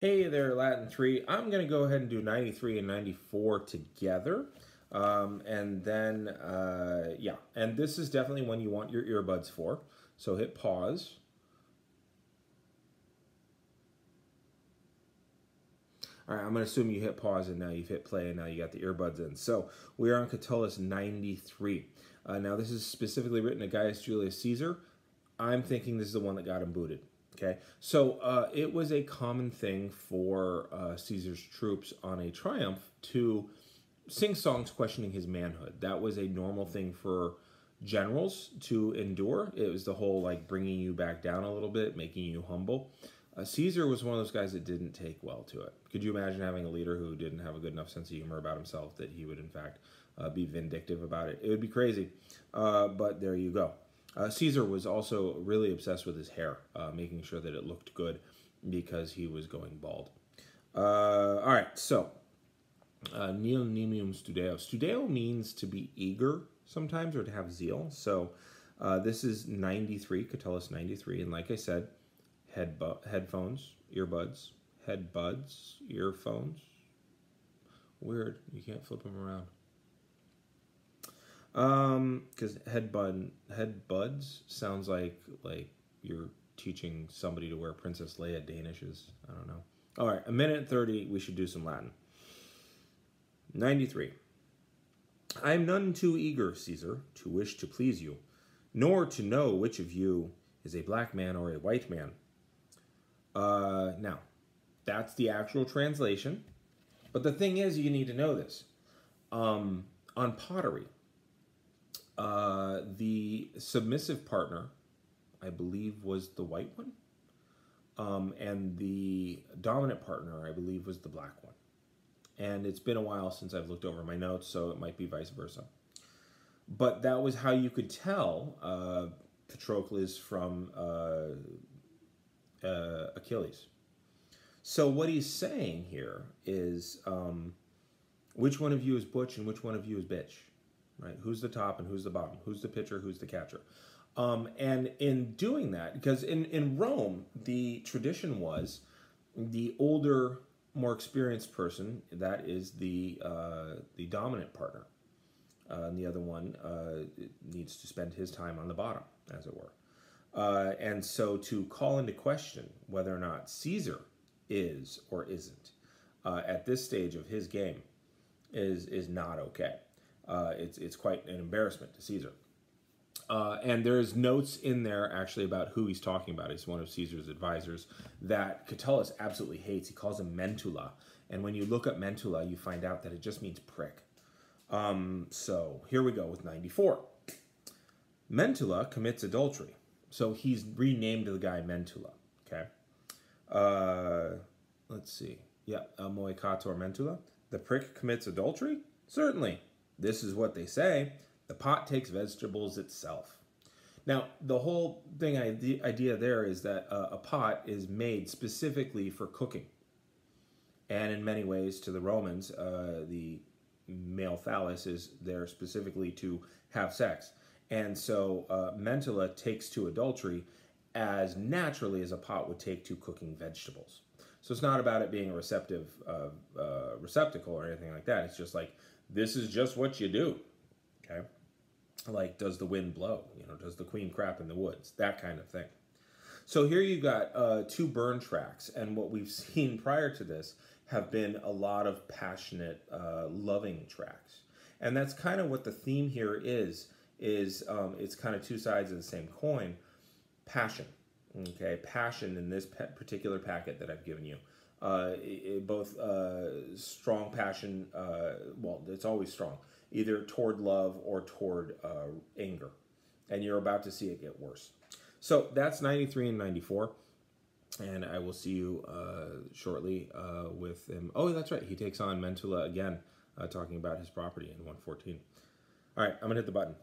Hey there, Latin 3. I'm going to go ahead and do 93 and 94 together. And this is definitely when you want your earbuds for. So hit pause. All right, I'm going to assume you hit pause and now you've hit play and now you got the earbuds in. So we are on Catullus 93. Now this is specifically written to Gaius Julius Caesar. I'm thinking this is the one that got him booted. Okay, so it was a common thing for Caesar's troops on a triumph to sing songs questioning his manhood. That was a normal thing for generals to endure. It was the whole like bringing you back down a little bit, making you humble. Caesar was one of those guys that didn't take well to it. Could you imagine having a leader who didn't have a good enough sense of humor about himself that he would in fact be vindictive about it? It would be crazy, but there you go. Caesar was also really obsessed with his hair, making sure that it looked good because he was going bald. All right, so nil nimium studeo. Studeo means to be eager sometimes or to have zeal. So this is 93, Catullus 93. And like I said, headphones, earbuds, earphones. Weird, you can't flip them around. Because headbuds sounds like you're teaching somebody to wear Princess Leia Danishes. I don't know. All right, 1:30, we should do some Latin. 93. I am none too eager, Caesar, to wish to please you, nor to know which of you is a black man or a white man. Now, that's the actual translation. But the thing is, you need to know this. On pottery, the submissive partner, I believe, was the white one. And the dominant partner, I believe, was the black one. And it's been a while since I've looked over my notes, so it might be vice versa. But that was how you could tell Patroclus from Achilles. So what he's saying here is which one of you is butch and which one of you is bitch. Right? Who's the top and who's the bottom? Who's the pitcher? Who's the catcher? And in doing that, because in Rome, the tradition was the older, more experienced person, that is the dominant partner. And the other one needs to spend his time on the bottom, as it were. And so to call into question whether or not Caesar is or isn't at this stage of his game is not okay. It's quite an embarrassment to Caesar. And there's notes in there actually about who he's talking about. He's one of Caesar's advisors that Catullus absolutely hates. He calls him Mentula. And when you look up Mentula, you find out that it just means prick. So here we go with 94. Mentula commits adultery. So he's renamed the guy Mentula. Okay. Let's see. Yeah, Moicator Mentula. The prick commits adultery? Certainly. This is what they say. The pot takes vegetables itself. Now, the whole thing, the idea there is that a pot is made specifically for cooking. And in many ways, to the Romans, the male phallus is there specifically to have sex. And so Mentula takes to adultery as naturally as a pot would take to cooking vegetables. So it's not about it being a receptive receptacle or anything like that. It's just like, this is just what you do, okay? Like, does the wind blow? You know, does the queen crap in the woods? That kind of thing. So here you got two burn tracks, and what we've seen prior to this have been a lot of passionate, loving tracks. And that's kind of what the theme here is it's kind of two sides of the same coin. Passion, okay? Passion in this particular packet that I've given you. Both strong passion, well, it's always strong, either toward love or toward anger. And you're about to see it get worse. So that's 93 and 94. And I will see you shortly with him. Oh, that's right. He takes on Mentula again, talking about his property in 114. All right, I'm going to hit the button.